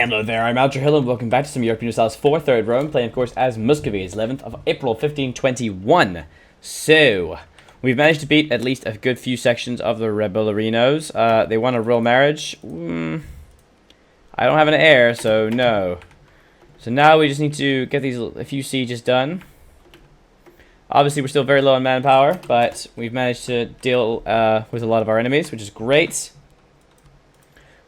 Hello there, I'm Alger Hill and welcome back to some Europa Universalis 4 3rd Rome, playing of course as Muscovy. It's 11th of April 1521. So, we've managed to beat at least a good few sections of the Rebellerinos. They want a royal marriage. I don't have an heir, so no. So now we just need to get a few sieges done. Obviously we're still very low on manpower, but we've managed to deal with a lot of our enemies, which is great.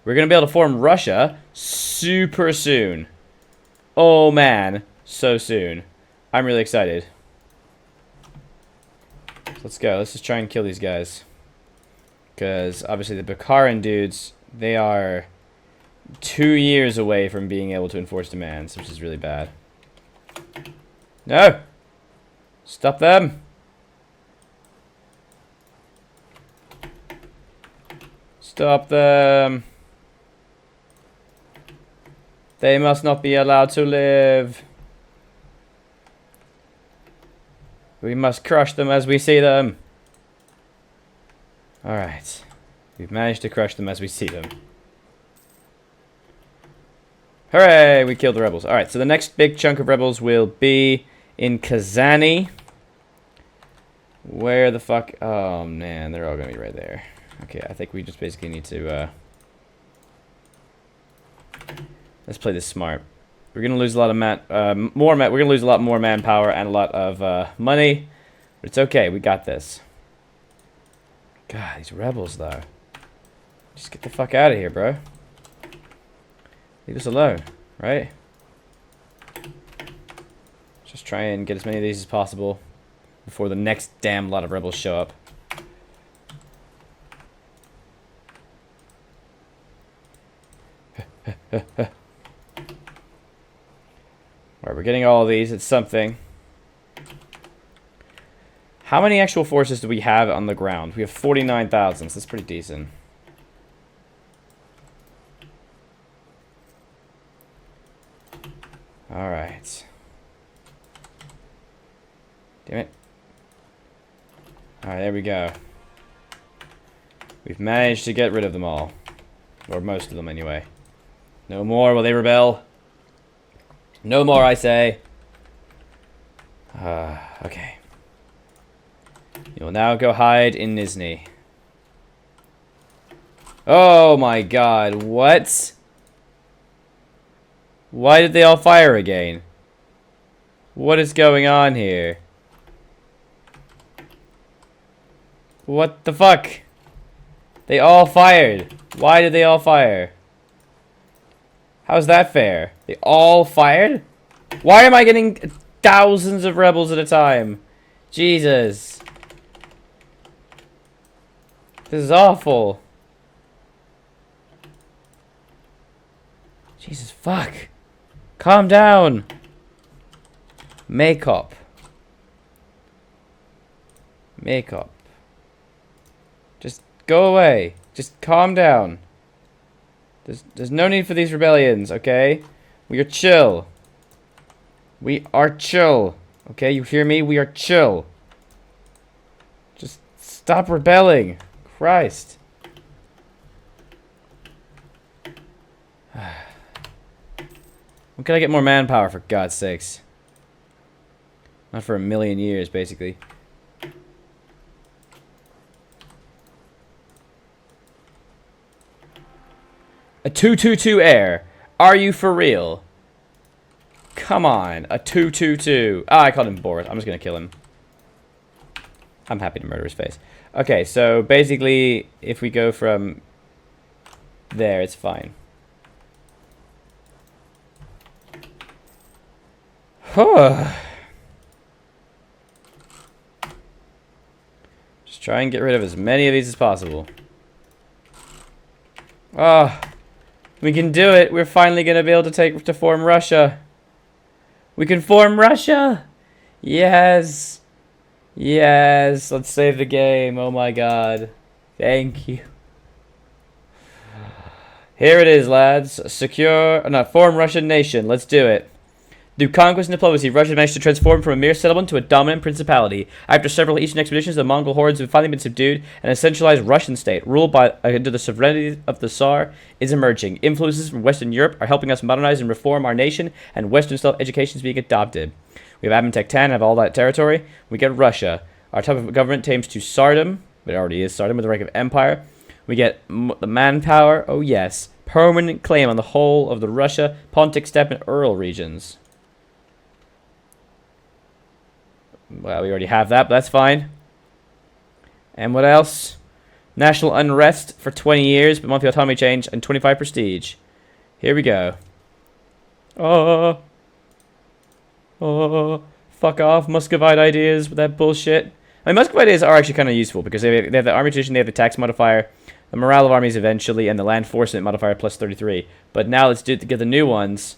We're going to be able to form Russia super soon. Oh man, so soon. I'm really excited. Let's go. Let's just try and kill these guys. Because obviously the Bukharan dudes, they are 2 years away from being able to enforce demands, which is really bad. No! Stop them! Stop them! They must not be allowed to live. We must crush them as we see them. Alright. We've managed to crush them as we see them. Hooray! We killed the rebels. Alright, so the next big chunk of rebels will be in Kazani. Where the fuck? Oh man, they're all gonna be right there. Okay, I think we just basically need to let's play this smart. We're gonna lose a lot of we're gonna lose a lot more manpower and a lot of money, but it's okay. We got this. God, these rebels though. Just get the fuck out of here, bro. Leave us alone, right? Just try and get as many of these as possible before the next damn lot of rebels show up. Alright, we're getting all of these. It's something. How many actual forces do we have on the ground? We have 49,000, so that's pretty decent. Alright. Damn it. Alright, there we go. We've managed to get rid of them all. Or most of them, anyway. No more will they rebel. No more, I say. Okay. You will now go hide in Nizhny. Oh my god, what? Why did they all fire again? What is going on here? What the fuck? They all fired. Why did they all fire? How's that fair? They all fired? Why am I getting thousands of rebels at a time? Jesus. This is awful. Jesus fuck. Calm down. Makeup. Makeup. Just go away. Just calm down. There's no need for these rebellions, okay? We are chill. We are chill. Okay, you hear me? We are chill. Just stop rebelling. Christ. When can I get more manpower, for God's sakes? Not for a million years, basically. A 222 air. Are you for real? Come on. A 222. Ah, I called him Boris. I'm just going to kill him. I'm happy to murder his face. Okay, so basically, if we go from there, it's fine. Just try and get rid of as many of these as possible. Ah. We can do it. We're finally going to be able to form Russia. We can form Russia. Yes. Yes. Let's save the game. Oh my god. Thank you. Here it is, lads. Form Russian nation. Let's do it. Through conquest and diplomacy, Russia managed to transform from a mere settlement to a dominant principality. After several eastern expeditions, the Mongol hordes have finally been subdued, and a centralized Russian state, ruled by under the sovereignty of the Tsar, is emerging. Influences from Western Europe are helping us modernize and reform our nation, and Western style education is being adopted. We have Abentech 10, have all that territory. We get Russia. Our type of government tames to Tsardom, but it already is Tsardom with the rank of empire. We get the manpower, oh yes, permanent claim on the whole of the Russia, Pontic, Steppe, and Ural regions. Well, we already have that, but that's fine. And what else? National unrest for 20 years, but monthly autonomy change and 25 prestige. Here we go. Oh, fuck off, Muscovite ideas with that bullshit. I mean, Muscovite ideas are actually kind of useful because they have the army tradition, they have the tax modifier, the morale of armies eventually, and the land forcement modifier plus 33. But now let's get the new ones.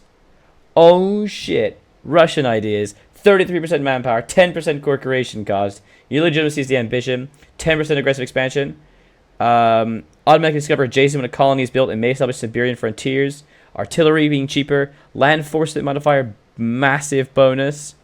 Oh shit. Russian ideas. 33% manpower, 10% core creation cost. Your legitimacy is the ambition. 10% aggressive expansion. Automatically discover adjacent when a colony is built and may establish Siberian frontiers. Artillery being cheaper. Land force modifier, massive bonus.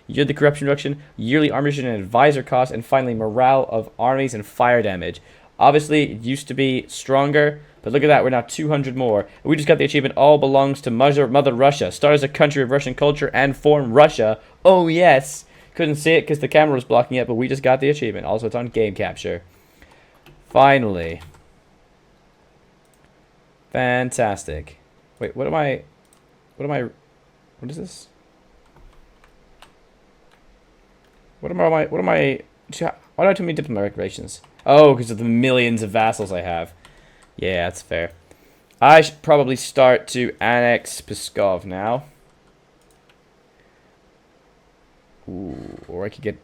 Yield the corruption reduction. Yearly armament and advisor cost. And finally, morale of armies and fire damage. Obviously, it used to be stronger. But look at that, we're now 200 more. We just got the achievement, all belongs to Mother Russia. Start as a country of Russian culture and form Russia. Oh yes! Couldn't see it because the camera was blocking it, but we just got the achievement. Also, it's on game capture. Finally. Fantastic. Wait, what is this? Why do I have too many diplomatic relations? Oh, because of the millions of vassals I have. Yeah, that's fair. I should probably start to annex Pskov now. Ooh, or I could get...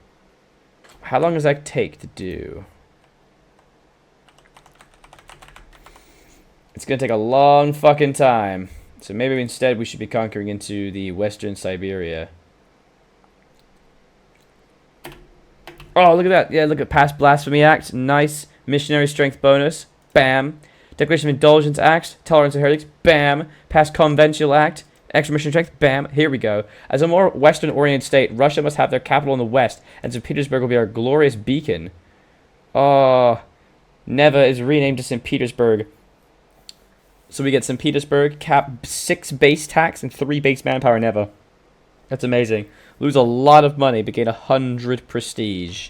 How long does that take to do? It's gonna take a long fucking time. So maybe instead we should be conquering into the Western Siberia. Oh, look at that. Yeah, look at Past Blasphemy Act. Nice. Missionary Strength bonus. Bam. Declaration of Indulgence Act, Tolerance of Heretics, bam. Past Conventional Act, Extra Mission Strength, bam. Here we go. As a more Western-oriented state, Russia must have their capital in the west, and St. Petersburg will be our glorious beacon. Oh, Neva is renamed to St. Petersburg. So we get St. Petersburg, cap 6 base tax and 3 base manpower Neva. That's amazing. Lose a lot of money, but gain 100 prestige.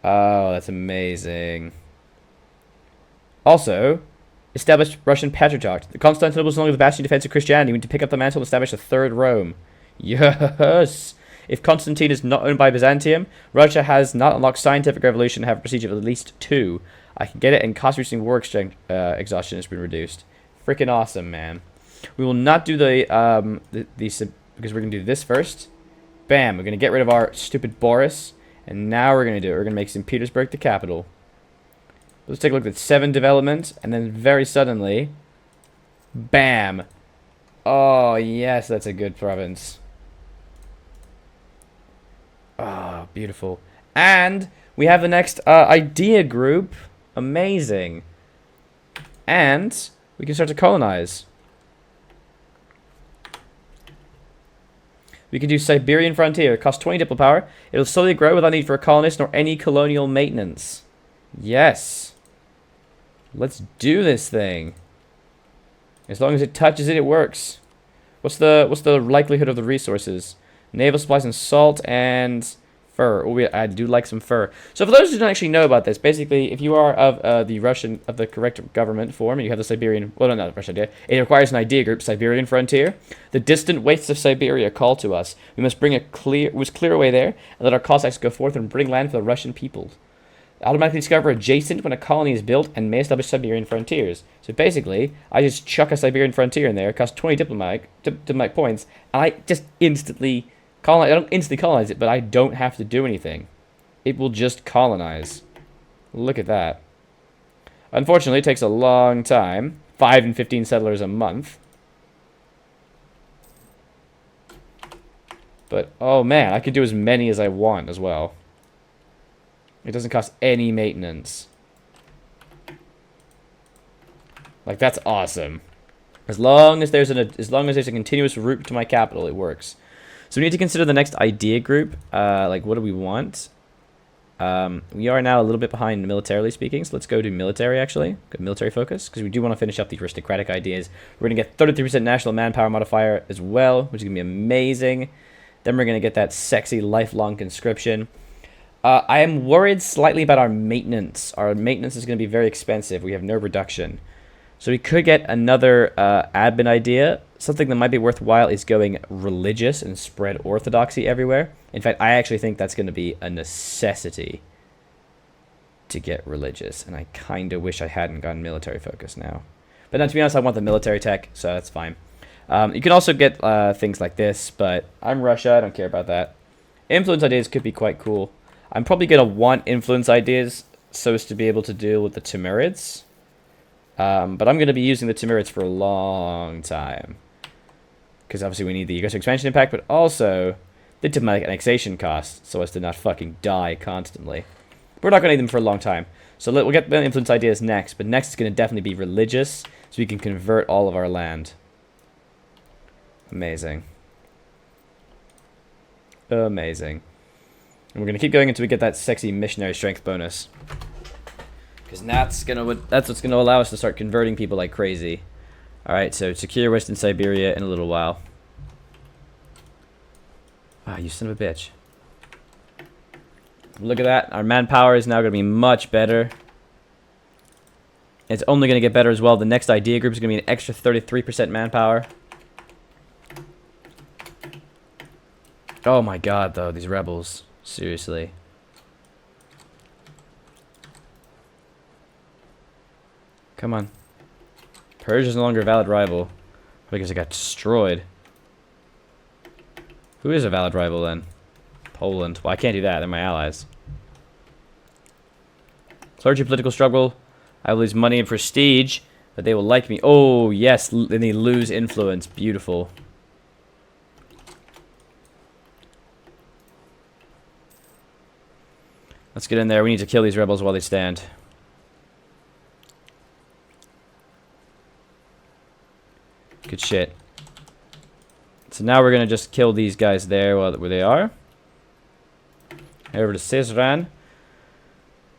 Oh, that's amazing. Also... Established Russian Patriarchate. The Constantinople is no longer the bastion of defense of Christianity. We need to pick up the mantle and establish a third Rome. Yes! If Constantine is not owned by Byzantium, Russia has not unlocked scientific revolution and have a prestige of at least 2. I can get it, and cost-reducing war exhaustion has been reduced. Freaking awesome, man. We will not do because we're going to do this first. Bam! We're going to get rid of our stupid Boris, and now we're going to do it. We're going to make St. Petersburg the capital. Let's take a look at 7 development, and then very suddenly, bam! Oh, yes, that's a good province. Oh, beautiful. And we have the next idea group. Amazing. And we can start to colonize. We can do Siberian frontier. It costs 20 diplo power. It'll slowly grow without need for a colonist nor any colonial maintenance. Yes. Let's do this thing. As long as it touches it, it works. What's the likelihood of the resources? Naval supplies and salt and fur. Oh, I do like some fur. So for those who don't actually know about this, basically, if you are of the correct government form, and you have the Siberian, well, no, not the Russian idea, it requires an idea group, Siberian frontier. The distant wastes of Siberia call to us. We must clear away there, and let our Cossacks go forth and bring land for the Russian people. Automatically discover adjacent when a colony is built and may establish Siberian frontiers. So basically, I just chuck a Siberian frontier in there, it costs 20 diplomatic points, and I just instantly colonize. I don't instantly colonize it, but I don't have to do anything. It will just colonize. Look at that. Unfortunately, it takes a long time. 5 and 15 settlers a month. But, oh man, I could do as many as I want as well. It doesn't cost any maintenance. Like, that's awesome. As long as there's a continuous route to my capital, it works. So we need to consider the next idea group. Like, what do we want? We are now a little bit behind militarily speaking, so let's go to military, actually. Go military focus, because we do want to finish up the aristocratic ideas. We're going to get 33% national manpower modifier as well, which is going to be amazing. Then we're going to get that sexy lifelong conscription. I am worried slightly about our maintenance. Our maintenance is going to be very expensive. We have no reduction. So we could get another admin idea. Something that might be worthwhile is going religious and spread orthodoxy everywhere. In fact, I actually think that's going to be a necessity to get religious. And I kind of wish I hadn't gone military focus now. But now, to be honest, I want the military tech, so that's fine. You can also get things like this, but I'm Russia. I don't care about that. Influence ideas could be quite cool. I'm probably going to want influence ideas so as to be able to deal with the Timurids. But I'm going to be using the Timurids for a long time. Because obviously we need the aggressive expansion impact, but also the diplomatic annexation cost, so as to not fucking die constantly. We're not going to need them for a long time. So we'll get the influence ideas next, but next is going to definitely be religious, so we can convert all of our land. Amazing. Amazing. And we're going to keep going until we get that sexy missionary strength bonus. Because that's what's going to allow us to start converting people like crazy. Alright, so secure Western Siberia in a little while. Ah, you son of a bitch. Look at that. Our manpower is now going to be much better. It's only going to get better as well. The next idea group is going to be an extra 33% manpower. Oh my god, though, these rebels. Seriously. Come on. Persia's no longer a valid rival. Because it got destroyed. Who is a valid rival then? Poland. Well, I can't do that. They're my allies. Clergy political struggle. I will lose money and prestige, but they will like me. Oh, yes. Then they lose influence. Beautiful. Let's get in there. We need to kill these rebels while they stand. Good shit. So now we're going to just kill these guys there where they are. Head over to Sizran.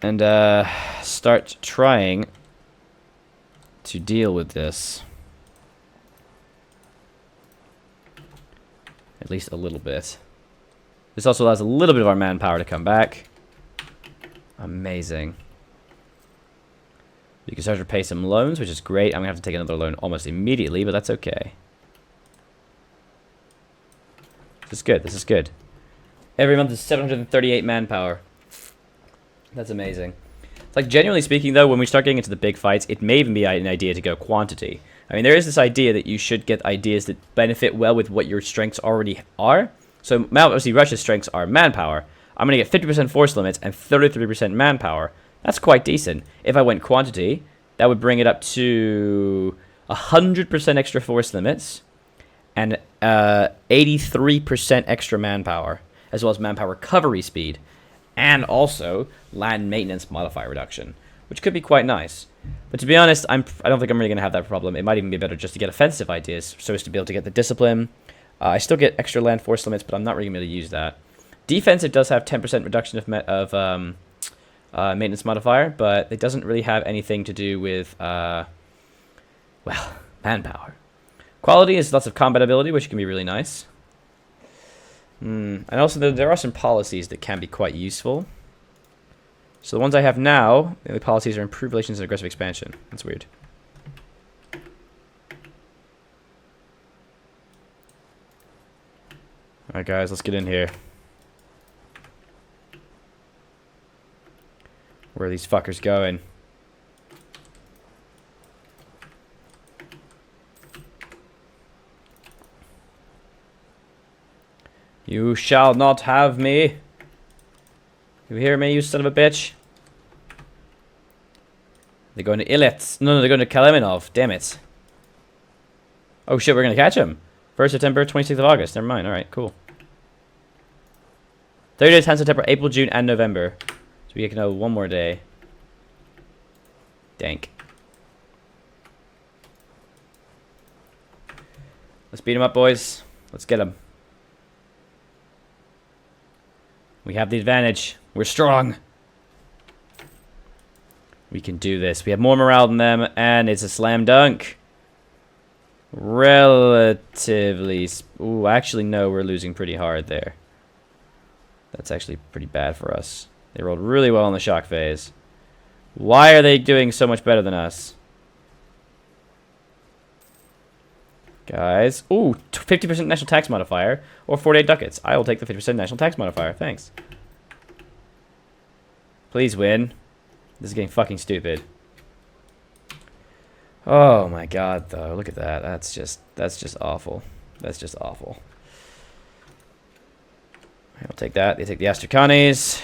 And start trying to deal with this. At least a little bit. This also allows a little bit of our manpower to come back. Amazing. You can start to pay some loans, which is great. I'm going to have to take another loan almost immediately, but that's okay. This is good. This is good. Every month is 738 manpower. That's amazing. It's like, genuinely speaking, though, when we start getting into the big fights, it may even be an idea to go quantity. I mean, there is this idea that you should get ideas that benefit well with what your strengths already are. So, obviously, Russia's strengths are manpower. I'm going to get 50% force limits and 33% manpower. That's quite decent. If I went quantity, that would bring it up to 100% extra force limits and 83% extra manpower, as well as manpower recovery speed, and also land maintenance modifier reduction, which could be quite nice. But to be honest, I don't think I'm really going to have that problem. It might even be better just to get offensive ideas, so as to be able to get the discipline. I still get extra land force limits, but I'm not really going to use that. Defensive does have 10% reduction of maintenance modifier, but it doesn't really have anything to do with, well, manpower. Quality is lots of combat ability, which can be really nice. And also there are some policies that can be quite useful. So the ones I have now, the only policies are improved relations and aggressive expansion. That's weird. Alright guys, let's get in here. Where are these fuckers going? You shall not have me. You hear me, you son of a bitch? They're going to Ilets. No, they're going to Kaleminov. Damn it. Oh shit, we're going to catch him. 1st September, 26th of August. Never mind. Alright, cool. 30 days, 10 September, April, June, and November. So we can know one more day. Dank. Let's beat him up, boys. Let's get him. We have the advantage. We're strong. We can do this. We have more morale than them, and it's a slam dunk. Relatively... Ooh, actually, no, we're losing pretty hard there. That's actually pretty bad for us. They rolled really well in the shock phase. Why are they doing so much better than us? Guys. Ooh, 50% national tax modifier or 48 ducats. I will take the 50% national tax modifier. Thanks. Please win. This is getting fucking stupid. Oh my god, though. Look at that. That's just awful. That's just awful. I'll take that. They take the Astrakanis.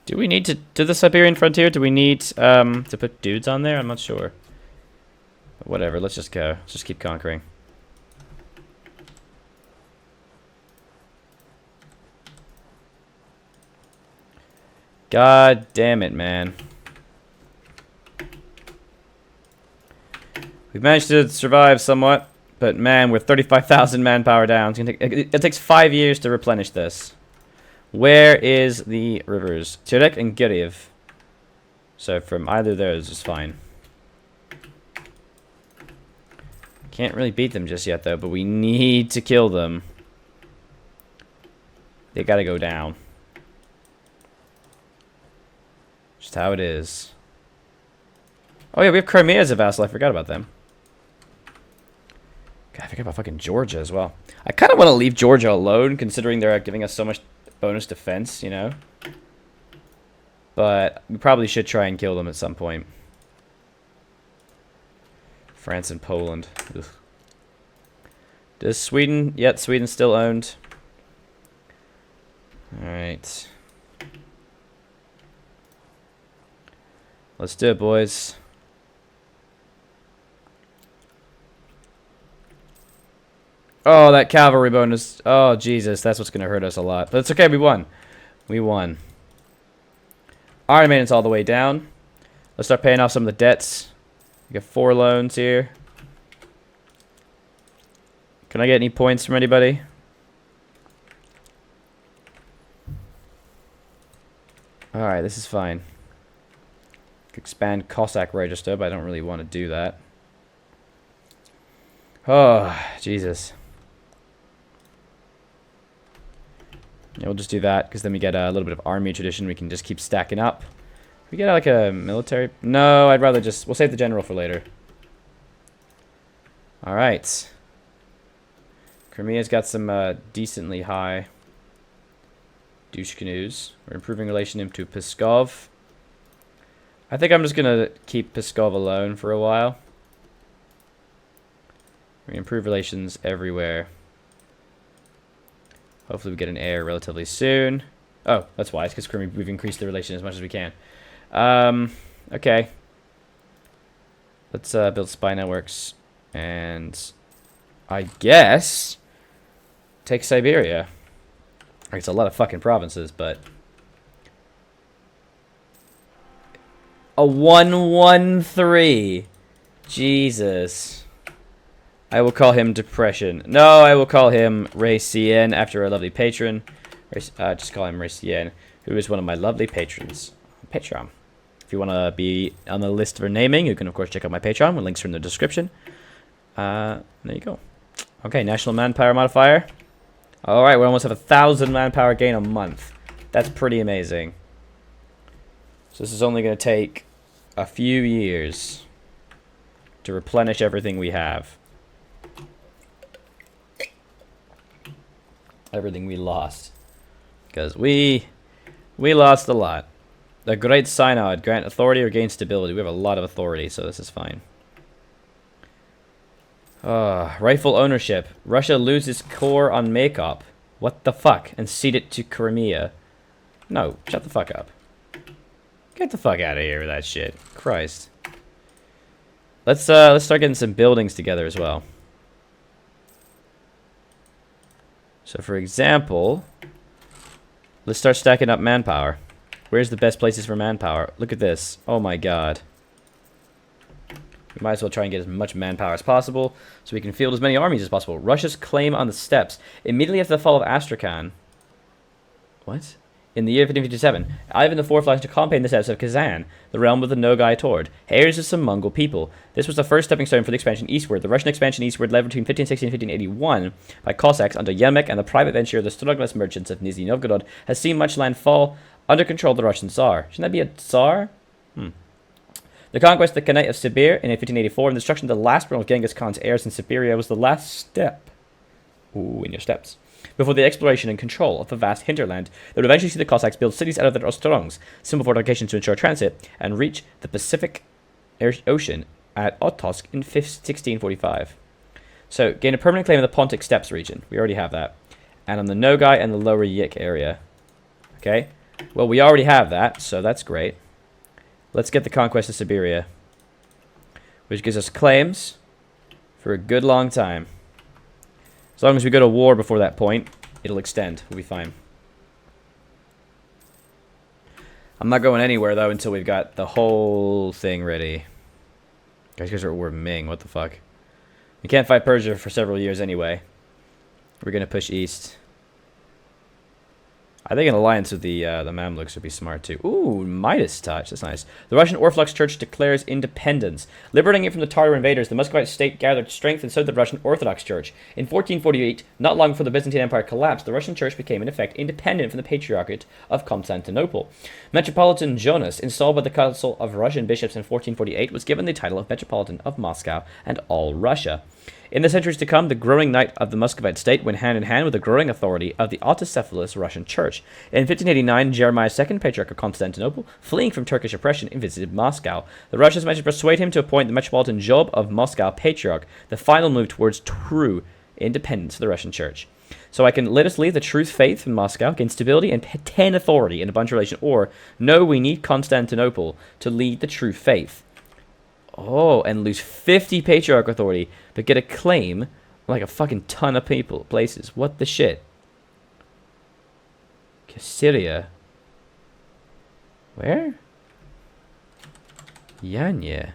Do we need to do the Siberian frontier? Do we need to put dudes on there? I'm not sure. But whatever, let's just go. Let's just keep conquering. God damn it, man. We've managed to survive somewhat, but man, we're 35,000 manpower down. It takes 5 years to replenish this. Where is the rivers? Turek and Guriev. So from either of those is fine. Can't really beat them just yet, though, but we need to kill them. They gotta go down. Just how it is. Oh yeah, we have Crimea as a vassal. I forgot about them. God, I forgot about fucking Georgia as well. I kind of want to leave Georgia alone, considering they're giving us so much bonus defense, you know? But we probably should try and kill them at some point. France and Poland. Ugh. Does Sweden... Yet Sweden's still owned. Alright. Let's do it, boys. Oh, that cavalry bonus. Oh, Jesus. That's what's going to hurt us a lot. But it's okay. We won. We won. Iron Maiden's all the way down. Let's start paying off some of the debts. We got 4 loans here. Can I get any points from anybody? Alright, this is fine. Expand Cossack Register, but I don't really want to do that. Oh, Jesus. Yeah, we'll just do that, because then we get a little bit of army tradition. We can just keep stacking up. We get like a military... No, I'd rather just... We'll save the general for later. Alright. Crimea's got some decently high douche canoes. We're improving relation to Pskov. I think I'm just going to keep Pskov alone for a while. We improve relations everywhere. Hopefully we get an heir relatively soon. Oh, that's wise, because we've increased the relation as much as we can. Okay. Let's build spy networks. And I guess take Siberia. It's a lot of fucking provinces, but... A 1-1-3. Jesus. I will call him Depression. No, I will call him Racien after our lovely patron. Just call him Racien, who is one of my lovely patrons. Patreon. If you want to be on the list for naming, you can, of course, check out my Patreon. The links are in the description. There you go. Okay, national manpower modifier. Alright, we almost have 1,000 manpower gain a month. That's pretty amazing. So this is only going to take a few years to replenish everything we have. Everything we lost. Because we lost a lot. The Great Synod. Grant authority or gain stability. We have a lot of authority, so this is fine. Rifle ownership. Russia loses core on Makop. What the fuck? And cede it to Crimea. No, shut the fuck up. Get the fuck out of here with that shit. Christ. Let's start getting some buildings together as well. So for example, let's start stacking up manpower. Where's the best places for manpower? Look at this. Oh my god. We might as well try and get as much manpower as possible so we can field as many armies as possible. Russia's claim on the steppes. Immediately after the fall of Astrakhan. What? In the year 1557, Ivan IV launched a campaign in the steppes of Kazan, the realm of the Nogai Tord, heirs of some Mongol people. This was the first stepping stone for the expansion eastward. The Russian expansion eastward, led between 1560 and 1581 by Cossacks under Yermak and the private venture of the Strogless merchants of Nizhny Novgorod, has seen much land fall under control of the Russian Tsar. Shouldn't that be a Tsar? The conquest of the Khanate of Sibir in 1584 and the destruction of the last realm of Genghis Khan's heirs in Siberia was the last step. Ooh, in your steppes. Before the exploration and control of the vast hinterland, they would eventually see the Cossacks build cities out of their ostrongs, simple fortifications to ensure transit, and reach the Pacific Ocean at Otosk in 1645. So, gain a permanent claim in the Pontic Steppes region. We already have that. And on the Nogai and the Lower Yik area. Okay? Well, we already have that, so that's great. Let's get the conquest of Siberia, which gives us claims for a good long time. As long as we go to war before that point, it'll extend. We'll be fine. I'm not going anywhere, though, until we've got the whole thing ready. Guys are at war with Ming. What the fuck? We can't fight Persia for several years anyway. We're going to push east. I think an alliance with the Mamluks would be smart too. Ooh, Midas touch. That's nice. The Russian Orthodox Church declares independence. Liberating it from the Tatar invaders, the Muscovite state gathered strength, and so did the Russian Orthodox Church. In 1448, not long before the Byzantine Empire collapsed, the Russian Church became, in effect, independent from the Patriarchate of Constantinople. Metropolitan Jonas, installed by the Council of Russian bishops in 1448, was given the title of Metropolitan of Moscow and all Russia. In the centuries to come, the growing might of the Muscovite state went hand in hand with the growing authority of the autocephalous Russian Church. In 1589, Jeremiah II, Patriarch of Constantinople, fleeing from Turkish oppression, visited Moscow. The Russians managed to persuade him to appoint the Metropolitan Job of Moscow Patriarch, the final move towards true independence of the Russian Church. So I can let us leave the truth faith in Moscow, gain stability and 10 authority in a bunch of relation, or no, we need Constantinople to lead the true faith. Oh, and lose 50 Patriarch authority, but get a claim like a fucking ton of places. What the shit? Syria. Where? Yanya.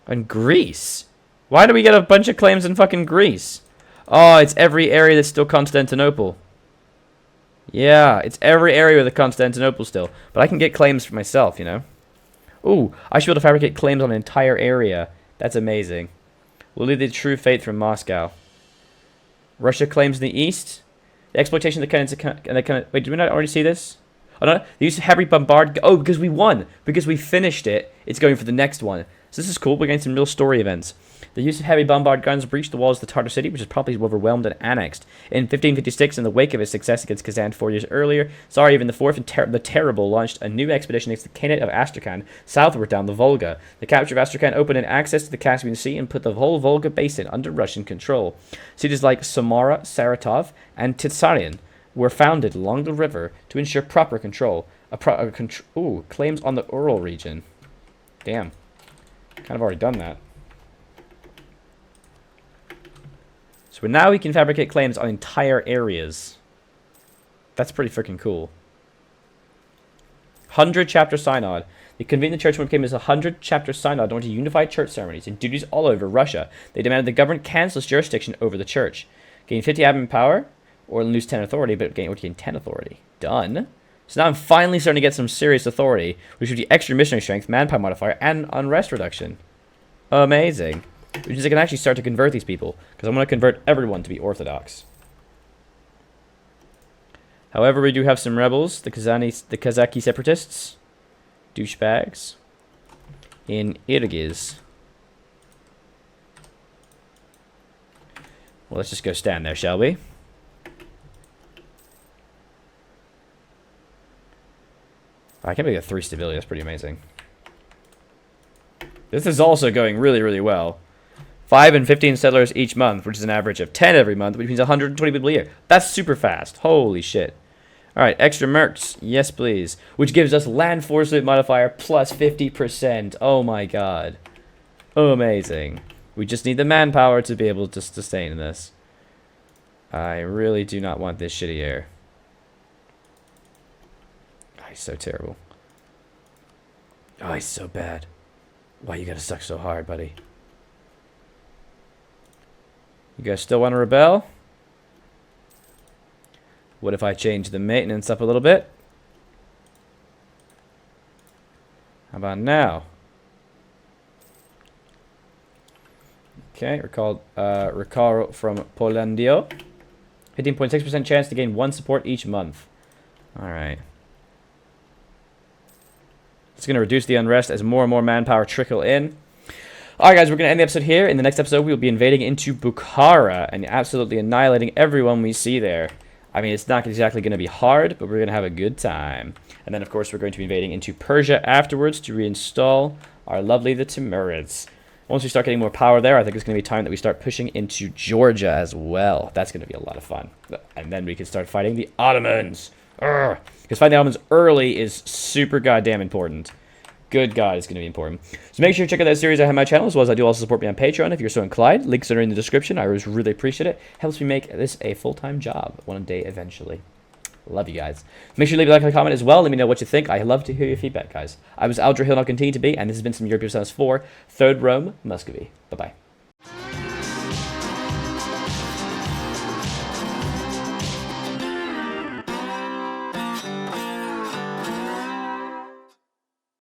And Greece. Why do we get a bunch of claims in fucking Greece? Oh, it's every area that's still Constantinople. Yeah, it's every area with the Constantinople still. But I can get claims for myself, you know? Ooh, I should be able to fabricate claims on an entire area. That's amazing. We'll leave the true faith from Moscow. Russia claims in the east. The exploitation of the kind of wait, did we not already see this? Oh no, the use of heavy bombard. Oh, because we won. Because we finished it. It's going for the next one. So this is cool. We're getting some real story events. The use of heavy bombard guns breached the walls of the Tartar city, which is probably overwhelmed and annexed. In 1556, in the wake of his success against Kazan 4 years earlier, Tsar Ivan IV and the Terrible launched a new expedition against the Khanate of Astrakhan, southward down the Volga. The capture of Astrakhan opened an access to the Caspian Sea and put the whole Volga basin under Russian control. Cities like Samara, Saratov, and Tsarin were founded along the river to ensure proper control. Claims on the Ural region. Damn. Kind of already done that. So now we can fabricate claims on entire areas. That's pretty freaking cool. 100 chapter synod. They convened the church when it became as a 100 chapter synod in order to unify church ceremonies and duties all over Russia. They demanded the government cancel its jurisdiction over the church. Gain 50 admin power, or lose 10 authority, but gain 10 authority. Done. So now I'm finally starting to get some serious authority, which would be extra missionary strength, manpower modifier, and unrest reduction. Amazing. Which means I can actually start to convert these people, because I'm going to convert everyone to be Orthodox. However, we do have some rebels, the Kazaki separatists, douchebags, in Irgiz. Well, let's just go stand there, shall we? I can't believe a 3 stability, that's pretty amazing. This is also going really, really well. 5 and 15 settlers each month, which is an average of 10 every month, which means 120 people a year. That's super fast. Holy shit. Alright, extra mercs. Yes, please. Which gives us land force modifier plus 50%. Oh my god. Amazing. We just need the manpower to be able to sustain this. I really do not want this shitty air. Oh, he's so terrible. Oh, he's so bad. Why you gotta suck so hard, buddy? You guys still want to rebel? What if I change the maintenance up a little bit? How about now? Okay, recall from Polandio. 15.6% chance to gain 1 support each month. Alright. It's going to reduce the unrest as more and more manpower trickle in. Alright guys, we're going to end the episode here. In the next episode, we'll be invading into Bukhara and absolutely annihilating everyone we see there. I mean, it's not exactly going to be hard, but we're going to have a good time. And then, of course, we're going to be invading into Persia afterwards to reinstall our lovely the Timurids. Once we start getting more power there, I think it's going to be time that we start pushing into Georgia as well. That's going to be a lot of fun. And then we can start fighting the Ottomans. Because fighting the Ottomans early is super goddamn important. Good God, it's going to be important. So make sure to check out that series I have on my channel, as well as I do also support me on Patreon if you're so inclined. Links are in the description. I always really appreciate it. Helps me make this a full-time job one day eventually. Love you guys. Make sure to leave a like and a comment as well. Let me know what you think. I love to hear your feedback, guys. I was Aldra Hill and I'll continue to be, and this has been some Europa Universalis 4, 3rd Rome, Muscovy. Bye-bye.